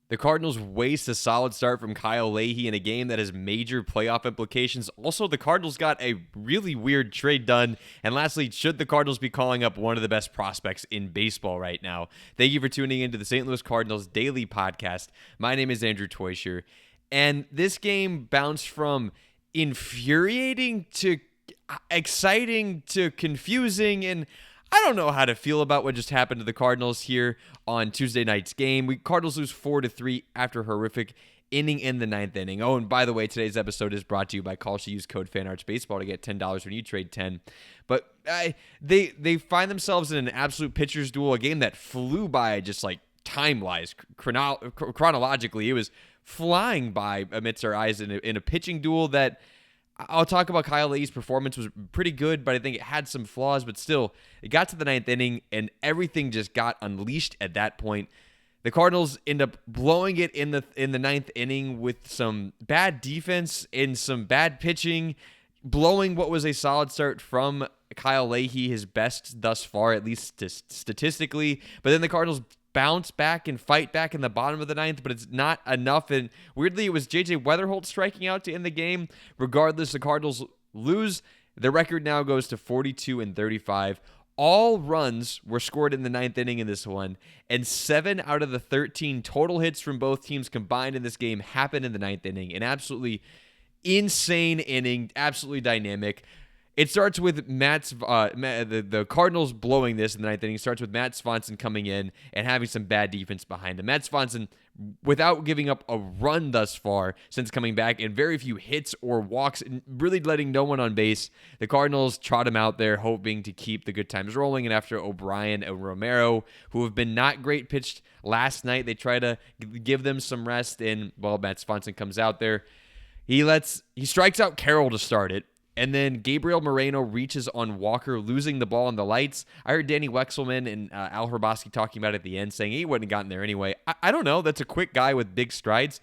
The Cardinals waste a solid start from Kyle Leahy in a game that has major playoff implications. Also, the Cardinals got a really weird trade done. And lastly, should the Cardinals be calling up one of the best prospects in baseball right now? Thank you for tuning into the St. Louis Cardinals Daily podcast. My name is Andrew Teuscher. And this game bounced from infuriating to exciting to confusing, and I don't know how to feel about what just happened to the Cardinals here on Tuesday night's game. Cardinals lose 4-3 after a horrific inning in the ninth inning. Oh, and by the way, today's episode is brought to you by Call. Use code FanArtsBaseball to get $10 when you trade 10. But they find themselves in an absolute pitcher's duel, a game that flew by just like time-wise, chronologically. It was flying by amidst our eyes in a pitching duel that I'll talk about. Kyle Leahy's performance was pretty good, but I think it had some flaws. But still, it got to the ninth inning, and everything just got unleashed at that point. The Cardinals end up blowing it in the ninth inning with some bad defense and some bad pitching, blowing what was a solid start from Kyle Leahy, his best thus far, at least statistically. But then the Cardinals bounce back and fight back in the bottom of the ninth, but it's not enough. And weirdly, it was J.J. Weatherholt striking out to end the game. Regardless, the Cardinals lose. The record now goes to 42-35. All runs were scored in the ninth inning in this one, and 7 out of the 13 total hits from both teams combined in this game happened in the ninth inning. An absolutely insane inning, absolutely dynamic. It starts with the Cardinals blowing this in the ninth inning. It starts with Matt Swanson coming in and having some bad defense behind him. Matt Swanson, without giving up a run thus far since coming back, and very few hits or walks, and really letting no one on base, the Cardinals trot him out there, hoping to keep the good times rolling. And after O'Brien and Romero, who have been not great, pitched last night, they try to give them some rest. And, well, Matt Swanson comes out there. He strikes out Carroll to start it. And then Gabriel Moreno reaches on Walker, losing the ball on the lights. I heard Danny Wexelman and Al Hrabosky talking about it at the end, saying he wouldn't have gotten there anyway. I don't know. That's a quick guy with big strides.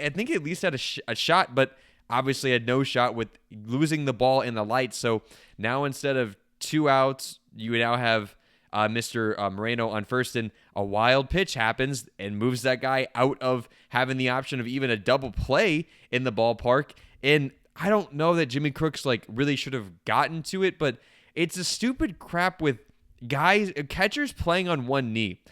I think he at least had a shot, but obviously had no shot with losing the ball in the lights. So now instead of 2 outs, you would now have Mr. Moreno on first, and a wild pitch happens and moves that guy out of having the option of even a double play in the ballpark. And I don't know that Jimmy Crooks really should have gotten to it, but it's a stupid crap with catchers playing on one knee.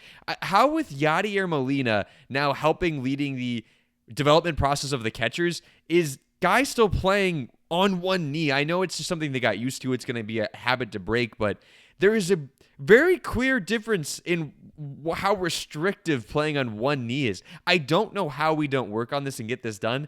How with Yadier Molina now leading the development process of the catchers, is guys still playing on one knee? I know it's just something they got used to. It's going to be a habit to break, but there is a very clear difference in how restrictive playing on one knee is. I don't know how we don't work on this and get this done.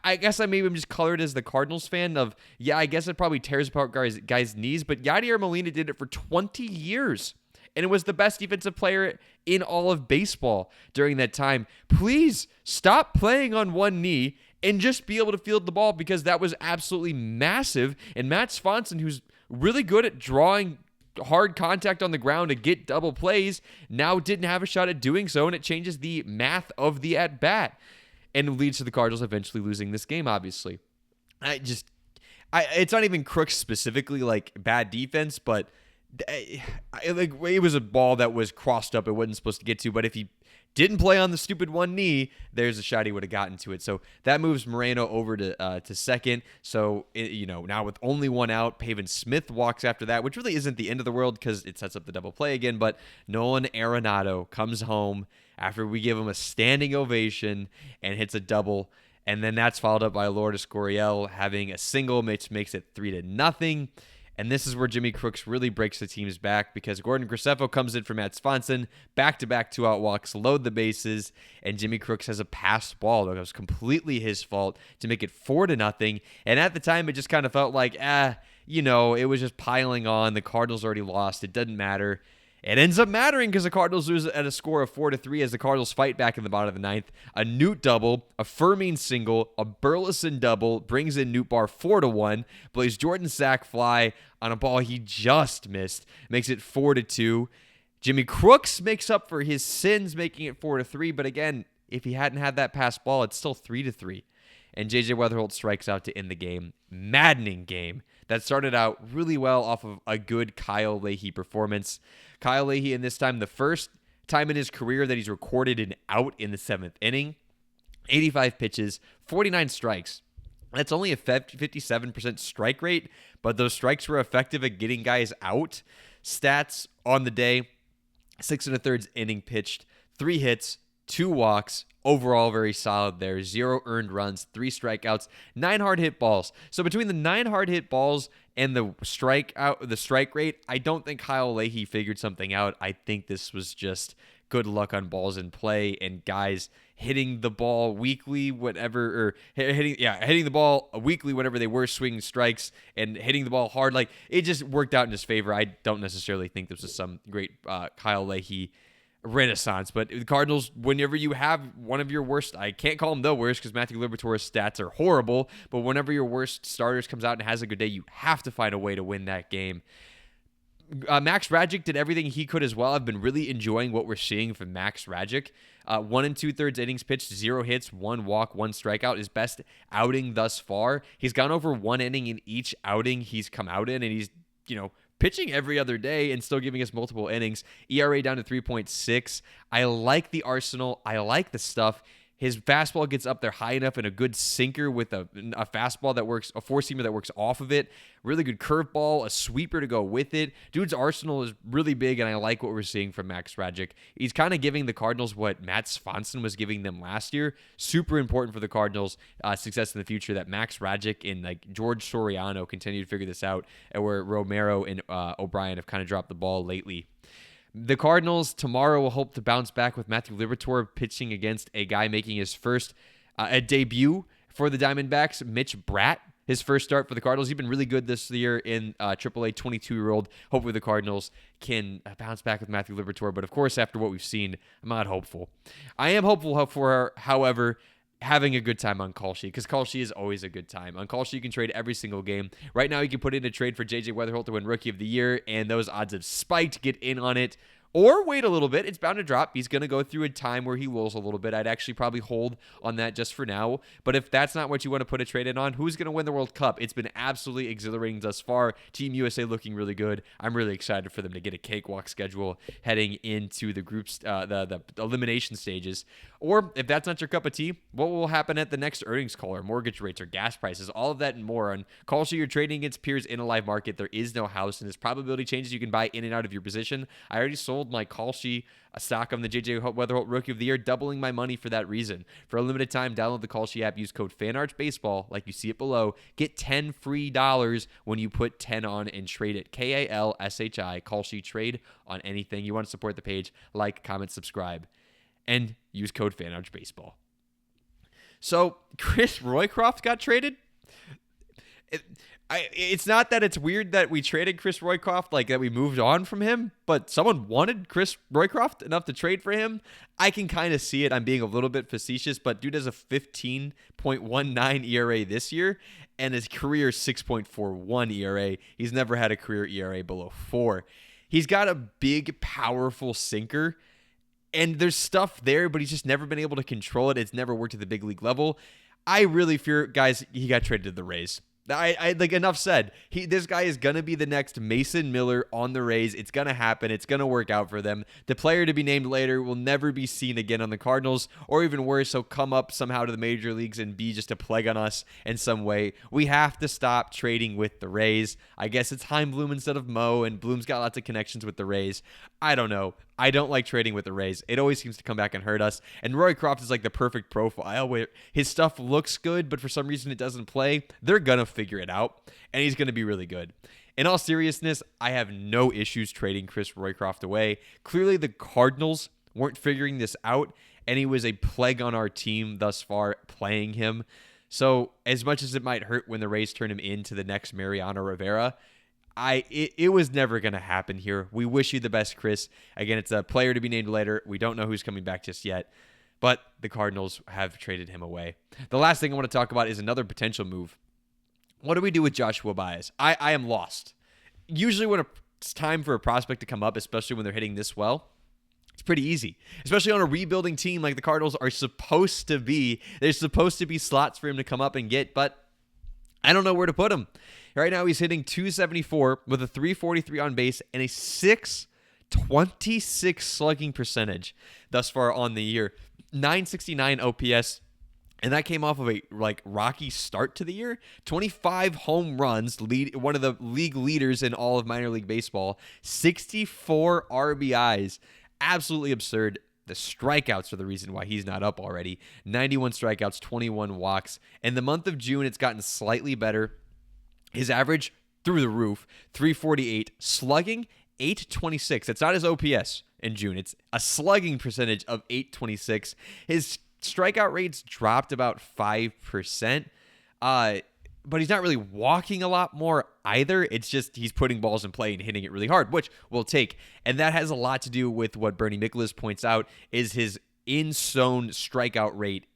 I guess I'm just colored as the Cardinals fan of, I guess it probably tears apart guys' knees, but Yadier Molina did it for 20 years, and it was the best defensive player in all of baseball during that time. Please stop playing on one knee and just be able to field the ball, because that was absolutely massive. And Matt Swanson, who's really good at drawing hard contact on the ground to get double plays, now didn't have a shot at doing so, and it changes the math of the at-bat. And leads to the Cardinals eventually losing this game, obviously. It's not even Crooks specifically, bad defense, but it was a ball that was crossed up. It wasn't supposed to get to, but if he didn't play on the stupid one knee, there's a shot he would have gotten to it. So that moves Moreno over to second. So, now with only 1 out, Pavin Smith walks after that, which really isn't the end of the world because it sets up the double play again. But Nolan Arenado comes home after we give him a standing ovation and hits a double. And then that's followed up by Lourdes Gurriel having a single, which makes it 3-0. And this is where Jimmy Crooks really breaks the team's back, because Gordon Graceffo comes in for Matt Swanson, back-to-back 2-out walks, load the bases, and Jimmy Crooks has a passed ball that was completely his fault to make it 4-0. And at the time, it just kind of felt like, it was just piling on. The Cardinals already lost. It doesn't matter. It ends up mattering because the Cardinals lose at a score of 4-3 as the Cardinals fight back in the bottom of the ninth. A Newt double, a Fermin single, a Burleson double brings in Newt Bar 4-1. Plays Jordan sack fly on a ball he just missed. Makes it 4-2. Jimmy Crooks makes up for his sins, making it 4-3. But again, if he hadn't had that pass ball, it's still 3-3. And J.J. Weatherholt strikes out to end the game. Maddening game that started out really well off of a good Kyle Leahy performance. Kyle Leahy in this time, the first time in his career that he's recorded an out in the 7th inning. 85 pitches, 49 strikes. That's only a 57% strike rate, but those strikes were effective at getting guys out. Stats on the day: 6 1/3 inning pitched, 3 hits, 2 walks. Overall, very solid there. 0 earned runs, 3 strikeouts, 9 hard hit balls. So between the 9 hard hit balls and the strike rate, I don't think Kyle Leahy figured something out. I think this was just good luck on balls in play and guys hitting the ball weekly, hitting the ball weekly whenever they were swinging strikes and hitting the ball hard. Like, it just worked out in his favor. I don't necessarily think this was some great Kyle Leahy renaissance, but the Cardinals, whenever you have one of your worst, I can't call him the worst because Matthew Liberatore's stats are horrible, but whenever your worst starters comes out and has a good day, you have to find a way to win that game. Max Radjic did everything he could as well. I've been really enjoying what we're seeing from Max Radjic. 1 2/3 innings pitched, 0 hits, 1 walk, 1 strikeout. His best outing thus far. He's gone over 1 inning in each outing he's come out in, and he's, pitching every other day and still giving us multiple innings. ERA down to 3.6. I like the arsenal. I like the stuff. His fastball gets up there high enough and a good sinker with a fastball that works, a four-seamer that works off of it. Really good curveball, a sweeper to go with it. Dude's arsenal is really big, and I like what we're seeing from Max Radjic. He's kind of giving the Cardinals what Matt Swanson was giving them last year. Super important for the Cardinals' success in the future that Max Radjic and George Soriano continue to figure this out, and where Romero and O'Brien have kind of dropped the ball lately. The Cardinals tomorrow will hope to bounce back with Matthew Liberatore pitching against a guy making his first debut for the Diamondbacks, Mitch Bratt. His first start for the Cardinals. He's been really good this year in AAA, 22-year-old. Hopefully the Cardinals can bounce back with Matthew Liberatore. But, of course, after what we've seen, I'm not hopeful. I am hopeful for, however, having a good time on Call Sheet, because Call Sheet is always a good time. On Call Sheet, you can trade every single game. Right now, you can put in a trade for J.J. Weatherholt to win Rookie of the Year, and those odds have spiked. Get in on it. Or wait a little bit. It's bound to drop. He's going to go through a time where he lulls a little bit. I'd actually probably hold on that just for now. But if that's not what you want to put a trade in on, who's going to win the World Cup? It's been absolutely exhilarating thus far. Team USA looking really good. I'm really excited for them to get a cakewalk schedule heading into the groups, the elimination stages. Or if that's not your cup of tea, what will happen at the next earnings call, or mortgage rates, or gas prices, all of that and more on Call Sheet. You're trading against peers in a live market. There is no house, and as probability changes, you can buy in and out of your position. I already sold my Call Sheet stock on the J.J. Weatherholt Rookie of the Year, doubling my money for that reason. For a limited time, download the Call Sheet app. Use code FANARCHBASEBALL, like you see it below. Get $10 free when you put 10 on and trade it. KALSHI, Call Sheet. Trade on anything. You want to support the page, like, comment, subscribe, and use code FANARCHBASEBALL. So, Chris Roycroft got traded. It's not that it's weird that we traded Chris Roycroft, that we moved on from him, but someone wanted Chris Roycroft enough to trade for him. I can kind of see it. I'm being a little bit facetious, but dude has a 15.19 ERA this year, and his career 6.41 ERA. He's never had a career ERA below 4. He's got a big, powerful sinker, and there's stuff there, but he's just never been able to control it. It's never worked at the big league level. I really fear, guys, he got traded to the Rays. Enough said. This guy is going to be the next Mason Miller on the Rays. It's going to happen. It's going to work out for them. The player to be named later will never be seen again on the Cardinals, or even worse, he'll come up somehow to the major leagues and be just a plague on us in some way. We have to stop trading with the Rays. I guess it's Chaim Bloom instead of Mo, and Bloom's got lots of connections with the Rays. I don't know. I don't like trading with the Rays. It always seems to come back and hurt us. And Roycroft is the perfect profile where his stuff looks good, but for some reason it doesn't play. They're going to figure it out, and he's going to be really good. In all seriousness, I have no issues trading Chris Roycroft away. Clearly, the Cardinals weren't figuring this out, and he was a plague on our team thus far playing him. So as much as it might hurt when the Rays turn him into the next Mariano Rivera, it was never going to happen here. We wish you the best, Chris. Again, it's a player to be named later. We don't know who's coming back just yet, but the Cardinals have traded him away. The last thing I want to talk about is another potential move. What do we do with Joshua Baez? I am lost. Usually when it's time for a prospect to come up, especially when they're hitting this well, it's pretty easy, especially on a rebuilding team like the Cardinals are supposed to be. There's supposed to be slots for him to come up and get, but I don't know where to put him. Right now, he's hitting .274 with a .343 on base and a 26 slugging percentage thus far on the year, 969 OPS. And that came off of a rocky start to the year. 25 home runs, one of the league leaders in all of minor league baseball. 64 RBIs. Absolutely absurd. The strikeouts are the reason why he's not up already. 91 strikeouts, 21 walks. In the month of June, it's gotten slightly better. His average through the roof, 348. Slugging, 826. It's not his OPS in June. It's a slugging percentage of 826. His strikeout rates dropped about 5%, but he's not really walking a lot more either. It's just he's putting balls in play and hitting it really hard, which we'll take. And that has a lot to do with what Bernie Nicholas points out is his in-zone strikeout rate,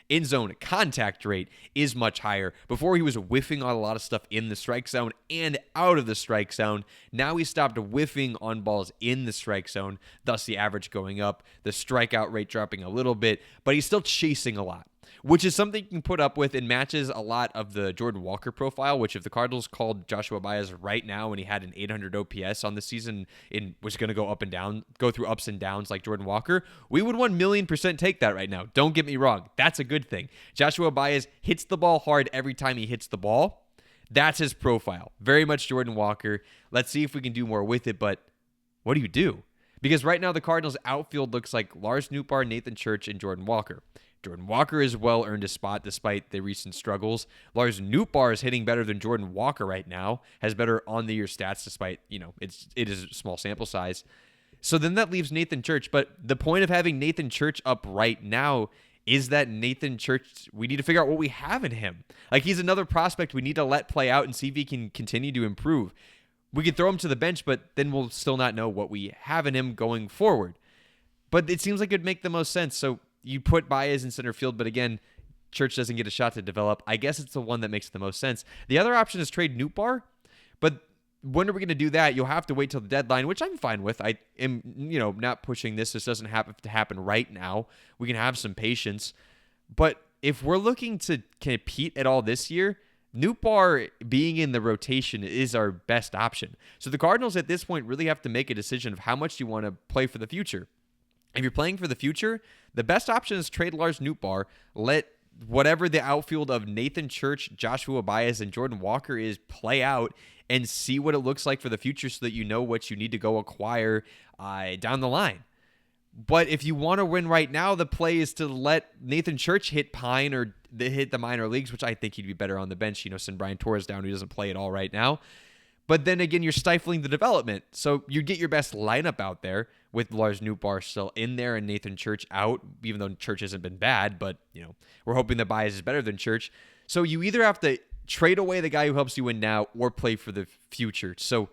in-zone contact rate is much higher. Before, he was whiffing on a lot of stuff in the strike zone and out of the strike zone. Now he stopped whiffing on balls in the strike zone, thus the average going up, the strikeout rate dropping a little bit, but he's still chasing a lot, which is something you can put up with and matches a lot of the Jordan Walker profile, which if the Cardinals called Joshua Baez right now and he had an 800 OPS on the season and was going to go up and down, go through ups and downs like Jordan Walker, we would 1,000,000% take that right now. Don't get me wrong. That's a good thing. Joshua Baez hits the ball hard every time he hits the ball. That's his profile. Very much Jordan Walker. Let's see if we can do more with it, but what do you do? Because right now the Cardinals outfield looks like Lars Nootbaar, Nathan Church, and Jordan Walker. Jordan Walker has well earned a spot despite the recent struggles. Lars Nootbaar is hitting better than Jordan Walker right now, has better on-the-year stats despite, it is a small sample size. So then that leaves Nathan Church, but the point of having Nathan Church up right now is that Nathan Church, we need to figure out what we have in him. Like, he's another prospect we need to let play out and see if he can continue to improve. We could throw him to the bench, but then we'll still not know what we have in him going forward. But it seems like it would make the most sense, so you put Baez in center field, but again, Church doesn't get a shot to develop. I guess it's the one that makes the most sense. The other option is trade Nootbaar, but when are we going to do that? You'll have to wait till the deadline, which I'm fine with. I am, not pushing this. This doesn't have to happen right now. We can have some patience. But if we're looking to compete at all this year, Nootbaar being in the rotation is our best option. So the Cardinals at this point really have to make a decision of how much you want to play for the future. If you're playing for the future, the best option is trade Lars Nootbaar. Let whatever the outfield of Nathan Church, Joshua Baez, and Jordan Walker is play out and see what it looks like for the future so that you know what you need to go acquire down the line. But if you want to win right now, the play is to let Nathan Church hit Pine or hit the minor leagues, which I think he'd be better on the bench. Send Brian Torres down, who doesn't play at all right now. But then again, you're stifling the development. So you get your best lineup out there with Lars Nootbaar still in there and Nathan Church out, even though Church hasn't been bad. But, we're hoping that Baez is better than Church. So you either have to trade away the guy who helps you win now or play for the future. So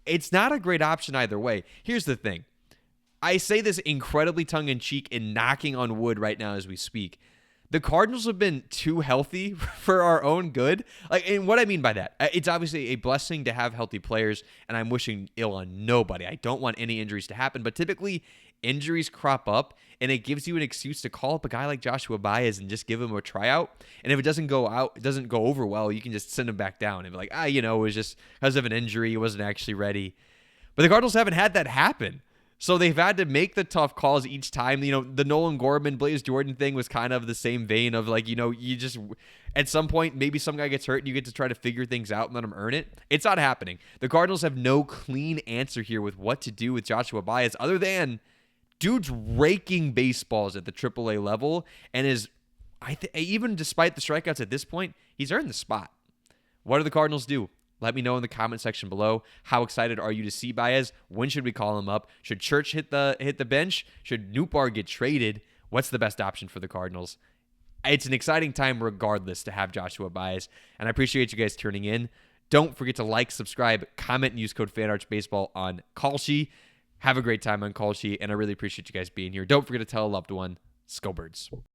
it's not a great option either way. Here's the thing. I say this incredibly tongue-in-cheek and knocking on wood right now as we speak. The Cardinals have been too healthy for our own good. And what I mean by that, it's obviously a blessing to have healthy players, and I'm wishing ill on nobody. I don't want any injuries to happen, but typically injuries crop up, and it gives you an excuse to call up a guy like Joshua Baez and just give him a tryout. And if it doesn't go over well, you can just send him back down and be like, it was just because of an injury, he wasn't actually ready. But the Cardinals haven't had that happen. So they've had to make the tough calls each time. The Nolan Gorman, Blaze Jordan thing was kind of the same vein of you just, at some point, maybe some guy gets hurt and you get to try to figure things out and let him earn it. It's not happening. The Cardinals have no clean answer here with what to do with Joshua Baez other than dude's raking baseballs at the AAA level and even despite the strikeouts at this point, he's earned the spot. What do the Cardinals do? Let me know in the comment section below. How excited are you to see Baez? When should we call him up? Should Church hit the bench? Should Nootbaar get traded? What's the best option for the Cardinals? It's an exciting time regardless to have Joshua Baez, and I appreciate you guys tuning in. Don't forget to like, subscribe, comment, and use code FanArchBaseball on Kalshi. Have a great time on Kalshi, and I really appreciate you guys being here. Don't forget to tell a loved one, Skobirds.